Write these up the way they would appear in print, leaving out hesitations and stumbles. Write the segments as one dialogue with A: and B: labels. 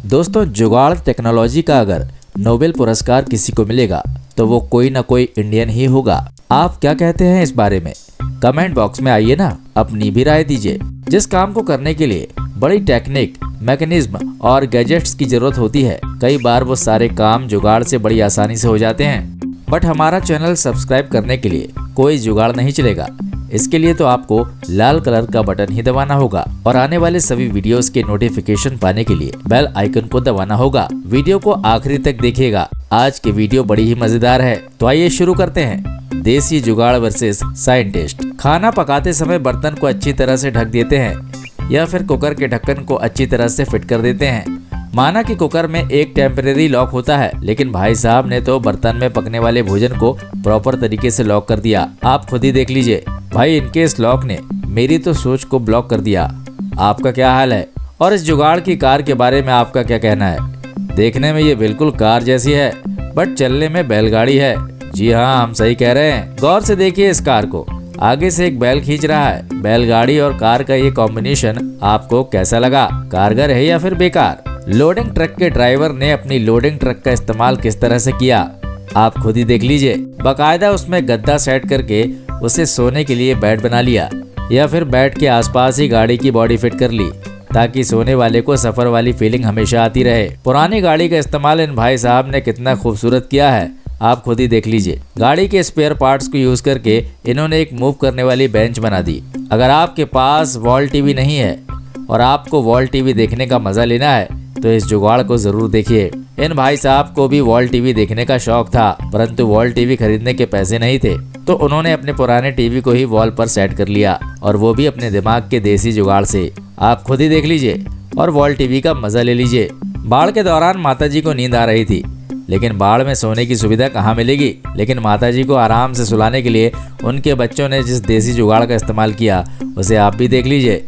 A: दोस्तों, जुगाड़ टेक्नोलॉजी का अगर नोबेल पुरस्कार किसी को मिलेगा तो वो कोई ना कोई इंडियन ही होगा। आप क्या कहते हैं इस बारे में? कमेंट बॉक्स में आइए ना, अपनी भी राय दीजिए। जिस काम को करने के लिए बड़ी टेक्निक, मैकेनिज्म और गैजेट्स की जरूरत होती है, कई बार वो सारे काम जुगाड़ से बड़ी आसानी से हो जाते हैं। बट हमारा चैनल सब्सक्राइब करने के लिए कोई जुगाड़ नहीं चलेगा। इसके लिए तो आपको लाल कलर का बटन ही दबाना होगा और आने वाले सभी वीडियोस के नोटिफिकेशन पाने के लिए बेल आइकन को दबाना होगा। वीडियो को आखिरी तक देखिएगा। आज की वीडियो बड़ी ही मजेदार है, तो आइए शुरू करते हैं। देसी जुगाड़ वर्सेस साइंटिस्ट। खाना पकाते समय बर्तन को अच्छी तरह से ढक देते हैं या फिर कुकर के ढक्कन को अच्छी तरह से फिट कर देते हैं। माना कि कुकर में एक टेम्परेरी लॉक होता है, लेकिन भाई साहब ने तो बर्तन में पकने वाले भोजन को प्रॉपर तरीके से लॉक कर दिया। आप खुद ही देख लीजिए भाई, इनके इस लॉक ने मेरी तो सोच को ब्लॉक कर दिया। आपका क्या हाल है? और इस जुगाड़ की कार के बारे में आपका क्या कहना है? देखने में ये बिल्कुल कार जैसी है, बट चलने में बैलगाड़ी है। जी हाँ, हम सही कह रहे हैं। गौर से देखिए इस कार को, आगे से एक बैल खींच रहा है। बैलगाड़ी और कार का ये कॉम्बिनेशन आपको कैसा लगा? कारगर है या फिर बेकार? लोडिंग ट्रक के ड्राइवर ने अपनी लोडिंग ट्रक का इस्तेमाल किस तरह से किया, आप खुद ही देख लीजिए। बाकायदा उसमें गद्दा सेट करके उसे सोने के लिए बेड बना लिया या फिर बेड के आसपास ही गाड़ी की बॉडी फिट कर ली, ताकि सोने वाले को सफर वाली फीलिंग हमेशा आती रहे। पुरानी गाड़ी का इस्तेमाल इन भाई साहब ने कितना खूबसूरत किया है, आप खुद ही देख लीजिए। गाड़ी के स्पेयर पार्ट्स को यूज करके इन्होंने एक मूव करने वाली बेंच बना दी। अगर आपके पास वॉल टीवी नहीं है और आपको वॉल टीवी देखने का मजा लेना है तो इस जुगाड़ को जरूर देखिए। इन भाई साहब को भी वॉल टीवी देखने का शौक था, परंतु वॉल टीवी खरीदने के पैसे नहीं थे, तो उन्होंने अपने पुराने टीवी को ही वॉल पर सेट कर लिया, और वो भी अपने दिमाग के देसी जुगाड़ से। आप खुद ही देख लीजिए और वॉल टीवी का मजा ले लीजिए। बाढ़ के दौरान माताजी को नींद आ रही थी, लेकिन बाढ़ में सोने की सुविधा कहाँ मिलेगी। लेकिन माताजी को आराम से सुलाने के लिए उनके बच्चों ने जिस देसी जुगाड़ का इस्तेमाल किया, उसे आप भी देख लीजिए।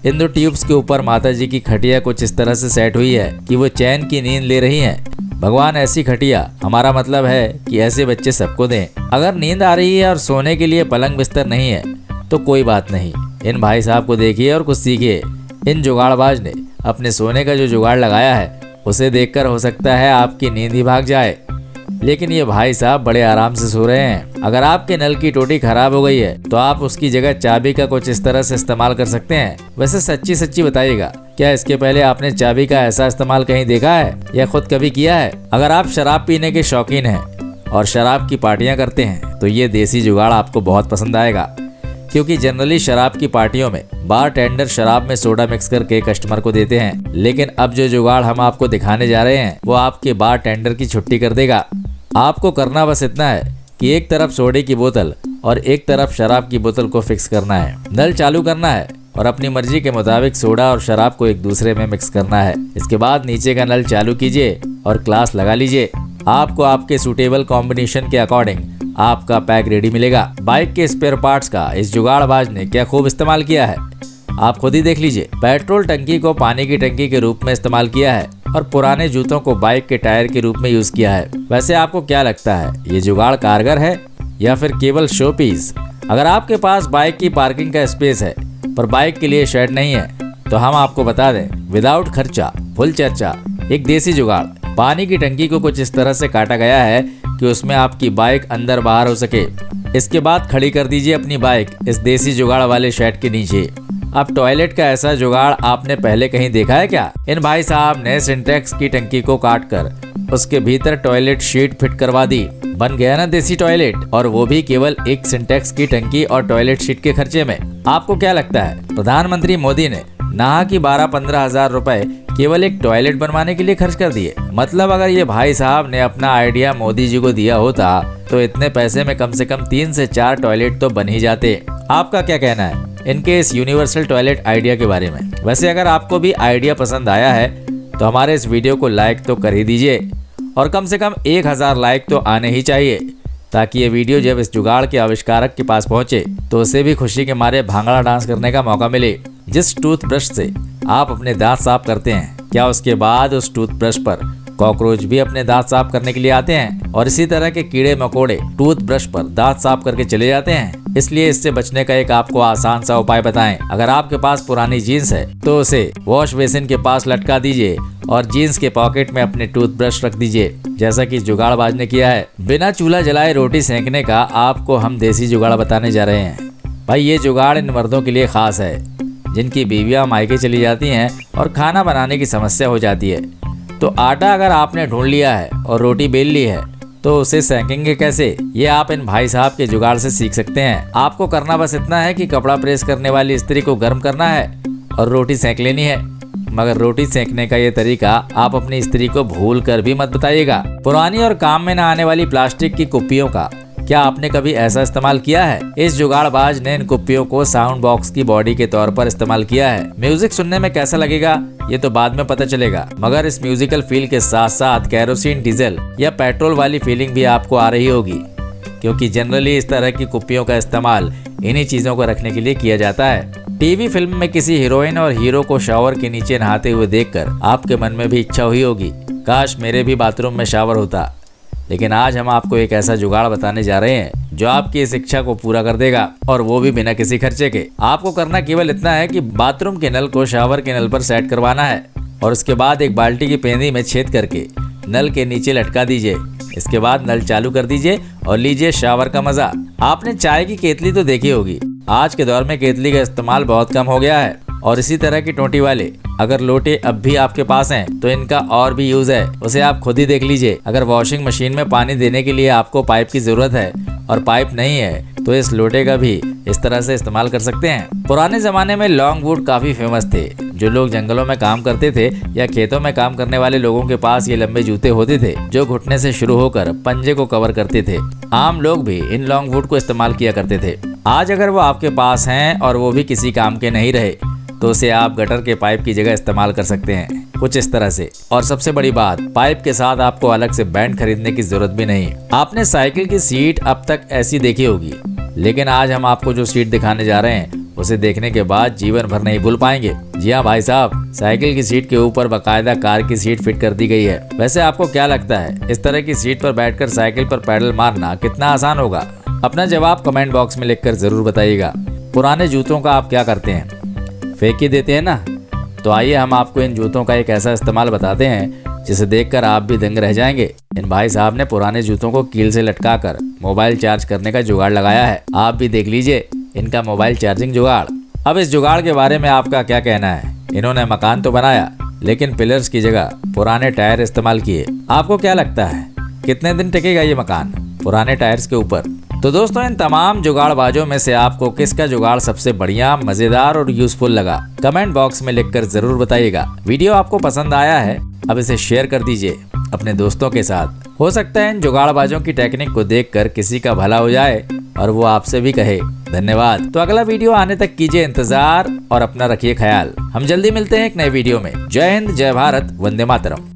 A: इन दो ट्यूब्स के ऊपर माताजी की खटिया कुछ इस तरह से सेट हुई है कि वो चैन की नींद ले रही हैं। भगवान ऐसी खटिया, हमारा मतलब है कि ऐसे बच्चे सबको दें। अगर नींद आ रही है और सोने के लिए पलंग बिस्तर नहीं है तो कोई बात नहीं, इन भाई साहब को देखिए और कुछ सीखिए। इन जुगाड़बाज ने अपने सोने का जो जुगाड़ लगाया है, उसे देखकर हो सकता है आपकी नींद ही भाग जाए, लेकिन ये भाई साहब बड़े आराम से सो रहे हैं। अगर आपके नल की टोटी खराब हो गई है तो आप उसकी जगह चाबी का कुछ इस तरह से इस्तेमाल कर सकते हैं। वैसे सच्ची सच्ची बताइएगा, क्या इसके पहले आपने चाबी का ऐसा इस्तेमाल कहीं देखा है या खुद कभी किया है? अगर आप शराब पीने के शौकीन हैं और शराब की पार्टियां करते हैं तो ये देसी जुगाड़ आपको बहुत पसंद आएगा, क्योंकि जनरली शराब की पार्टियों में बार टेंडर शराब में सोडा मिक्स करके कस्टमर को देते हैं, लेकिन अब जो जुगाड़ हम आपको दिखाने जा रहे हैं वो आपके बार टेंडर की छुट्टी कर देगा। आपको करना बस इतना है कि एक तरफ सोडे की बोतल और एक तरफ शराब की बोतल को फिक्स करना है, नल चालू करना है और अपनी मर्जी के मुताबिक सोडा और शराब को एक दूसरे में मिक्स करना है। इसके बाद नीचे का नल चालू कीजिए और क्लास लगा लीजिए। आपको आपके सूटेबल कॉम्बिनेशन के अकॉर्डिंग आपका पैक रेडी मिलेगा। बाइक के स्पेयर पार्ट्स का इस जुगाड़बाज ने क्या खूब इस्तेमाल किया है, आप खुद ही देख लीजिए। पेट्रोल टंकी को पानी की टंकी के रूप में इस्तेमाल किया है और पुराने जूतों को बाइक के टायर के रूप में यूज किया है। वैसे आपको क्या लगता है, ये जुगाड़ कारगर है या फिर केवल शो पीस? अगर आपके पास बाइक की पार्किंग का स्पेस है पर बाइक के लिए शेड नहीं है, तो हम आपको बता दें, विदाउट खर्चा फुल चर्चा एक देसी जुगाड़। पानी की टंकी को कुछ इस तरह से काटा गया है कि उसमें आपकी बाइक अंदर बाहर हो सके। इसके बाद खड़ी कर दीजिए अपनी बाइक इस देसी जुगाड़ वाले शेड के नीचे। अब टॉयलेट का ऐसा जुगाड़ आपने पहले कहीं देखा है क्या? इन भाई साहब ने सिंटेक्स की टंकी को काट कर उसके भीतर टॉयलेट शीट फिट करवा दी। बन गया ना देसी टॉयलेट, और वो भी केवल एक सिंटेक्स की टंकी और टॉयलेट शीट के खर्चे में। आपको क्या लगता है, प्रधानमंत्री मोदी ने नहा कि 12-15 हजार रुपए केवल एक टॉयलेट बनवाने के लिए खर्च कर दिए? मतलब अगर ये भाई साहब ने अपना आइडिया मोदी जी को दिया होता तो इतने पैसे में कम से कम 3 से 4 टॉयलेट तो बन ही जाते। आपका क्या कहना है इनके इस यूनिवर्सल टॉयलेट आइडिया के बारे में? वैसे अगर आपको भी आइडिया पसंद आया है तो हमारे इस वीडियो को लाइक तो कर ही दीजिए, और कम से कम 1000 लाइक तो आने ही चाहिए, ताकि ये वीडियो जब इस जुगाड़ के आविष्कारक के पास पहुंचे तो उसे भी खुशी के मारे भांगड़ा डांस करने का मौका मिले। जिस टूथब्रश से आप अपने दांत साफ करते हैं, क्या उसके बाद उस टूथब्रश पर कॉकरोच भी अपने दांत साफ करने के लिए आते हैं और इसी तरह के कीड़े मकोड़े टूथ ब्रश पर दांत साफ करके चले जाते हैं। इसलिए इससे बचने का एक आपको आसान सा उपाय बताएं। अगर आपके पास पुरानी जीन्स है तो उसे वॉश बेसिन के पास लटका दीजिए और जीन्स के पॉकेट में अपने टूथब्रश रख दीजिए, जैसा कि जुगाड़बाज ने किया है। बिना चूल्हा जलाए रोटी सेंकने का आपको हम देसी जुगाड़ बताने जा रहे हैं। भाई ये जुगाड़ इन मर्दों के लिए खास है जिनकी बीवियां मायके चली जाती हैं और खाना बनाने की समस्या हो जाती है। तो आटा अगर आपने ढूंढ लिया है और रोटी बेल ली है तो उसे सेंकेंगे कैसे, ये आप इन भाई साहब के जुगाड़ से सीख सकते हैं। आपको करना बस इतना है कि कपड़ा प्रेस करने वाली इस्त्री को गर्म करना है और रोटी सेंक लेनी है। मगर रोटी सेंकने का ये तरीका आप अपनी स्त्री को भूल कर भी मत बताइएगा। पुरानी और काम में न आने वाली प्लास्टिक की कुप्पियों का क्या आपने कभी ऐसा इस्तेमाल किया है? इस जुगाड़बाज ने इन कुप्पियों को साउंड बॉक्स की बॉडी के तौर पर इस्तेमाल किया है। म्यूजिक सुनने में कैसा लगेगा ये तो बाद में पता चलेगा, मगर इस म्यूजिकल फील के साथ साथ कैरोसिन, डीजल या पेट्रोल वाली फीलिंग भी आपको आ रही होगी, क्योंकि जनरली इस तरह की कुप्पियों का इस्तेमाल इन्हीं चीजों को रखने के लिए किया जाता है। टीवी फिल्म में किसी हीरोइन और हीरो को शावर के नीचे नहाते हुए देखकर आपके मन में भी इच्छा हुई होगी, काश मेरे भी बाथरूम में शावर होता। लेकिन आज हम आपको एक ऐसा जुगाड़ बताने जा रहे हैं जो आपकी इस इच्छा को पूरा कर देगा, और वो भी बिना किसी खर्चे के। आपको करना केवल इतना है कि बाथरूम के नल को शावर के नल पर सेट करवाना है और उसके बाद एक बाल्टी की पेंदी में छेद करके नल के नीचे लटका दीजिए। इसके बाद नल चालू कर दीजिए और लीजिए शावर का मजा। आपने चाय की केतली तो देखी होगी, आज के दौर में केतली का इस्तेमाल बहुत कम हो गया है, और इसी तरह की टोंटी वाले अगर लोटे अब भी आपके पास हैं तो इनका और भी यूज है, उसे आप खुद ही देख लीजिए। अगर वॉशिंग मशीन में पानी देने के लिए आपको पाइप की जरूरत है और पाइप नहीं है तो इस लोटे का भी इस तरह से इस्तेमाल कर सकते हैं। पुराने जमाने में लॉन्ग वुड काफी फेमस थे। जो लोग जंगलों में काम करते थे या खेतों में काम करने वाले लोगों के पास ये लंबे जूते होते थे जो घुटने से शुरू होकर पंजे को कवर करते थे। आम लोग भी इन लॉन्ग वुड को इस्तेमाल किया करते थे। आज अगर वो आपके पास हैं और वो भी किसी काम के नहीं रहे तो उसे आप गटर के पाइप की जगह इस्तेमाल कर सकते हैं, कुछ इस तरह से। और सबसे बड़ी बात, पाइप के साथ आपको अलग से बैंड खरीदने की जरूरत भी नहीं। आपने साइकिल की सीट अब तक ऐसी देखी होगी, लेकिन आज हम आपको जो सीट दिखाने जा रहे हैं उसे देखने के बाद जीवन भर नहीं भूल पाएंगे। जी हाँ भाई साहब, साइकिल की सीट के ऊपर बाकायदा कार की सीट फिट कर दी गई है। वैसे आपको क्या लगता है, इस तरह की सीट पर बैठकर साइकिल पर पैडल मारना कितना आसान होगा? अपना जवाब कमेंट बॉक्स में लिखकर जरूर बताइएगा। पुराने जूतों का आप क्या करते हैं, फेंक ही देते हैं ना? तो आइए हम आपको इन जूतों का एक ऐसा इस्तेमाल बताते हैं जिसे देखकर आप भी दंग रह जाएंगे। इन भाई साहब ने पुराने जूतों को कील से लटकाकर मोबाइल चार्ज करने का जुगाड़ लगाया है। आप भी देख लीजिए इनका मोबाइल चार्जिंग जुगाड़। अब इस जुगाड़ के बारे में आपका क्या कहना है? इन्होंने मकान तो बनाया लेकिन पिलर्स की जगह पुराने टायर इस्तेमाल किए। आपको क्या लगता है कितने दिन टिकेगा ये मकान पुराने टायर्स के ऊपर? तो दोस्तों, इन तमाम जुगाड़बाजों में से आपको किसका जुगाड़ सबसे बढ़िया, मजेदार और यूजफुल लगा? कमेंट बॉक्स में लिखकर जरूर बताइएगा। वीडियो आपको पसंद आया है, अब इसे शेयर कर दीजिए अपने दोस्तों के साथ। हो सकता है इन जुगाड़बाजों की टेक्निक को देखकर किसी का भला हो जाए और वो आपसे भी कहे धन्यवाद। तो अगला वीडियो आने तक कीजिए इंतजार और अपना रखिए ख्याल। हम जल्दी मिलते हैं एक नए वीडियो में। जय हिंद, जय भारत, वंदे मातरम।